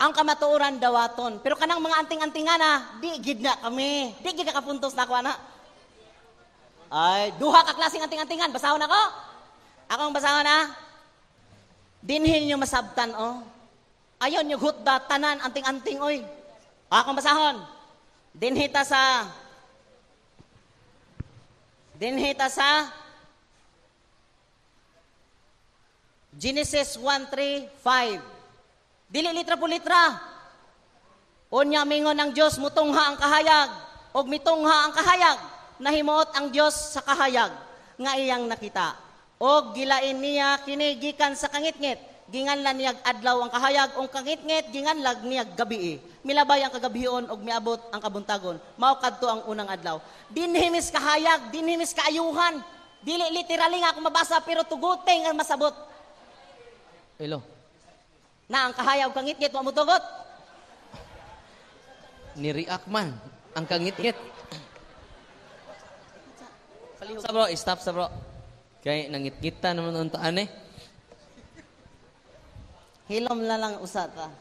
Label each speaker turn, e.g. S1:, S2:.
S1: ang kamatuoran dawaton. Pero kanang mga anting-antingan na, di gid na kami. Di gid na kapuntos na ko, ana. Ay, duha ka klaseng anting-antingan. Basahon ako? Akong basahon na? Dinhin nyo masabtan, oh. Ayon nyo hutda, tanan, anting-anting, oy. Akong basahon. Dinhita sa Genesis 1:3-5. Dili litra po litra. Unya mingon ang Dios mutungha ang kahayag og mitungha ang kahayag. Nahimuot ang Dios sa kahayag nga iyang nakita. Og gilain niya kini gikan sa kangitngit. Ginganlan niyag adlaw ang kahayag ong kangitngit ginganlag niyag gabi. Milabay ang kagabihon og miabot ang kabuntagon. Mao kadto ang unang adlaw. Dinhimis kahayag, dinhimis kaayuhan. Dili literally nga ako mabasa pero tuguteng ang masabot.
S2: Ilo.
S1: Na ang kahayag ug kangitngit wa mo tugot.
S2: Ni-react man ang kangit-ngit. Sa bro, stop sa bro. Kay nangit-ngita naman untaan eh.
S1: Hilom na lang usata.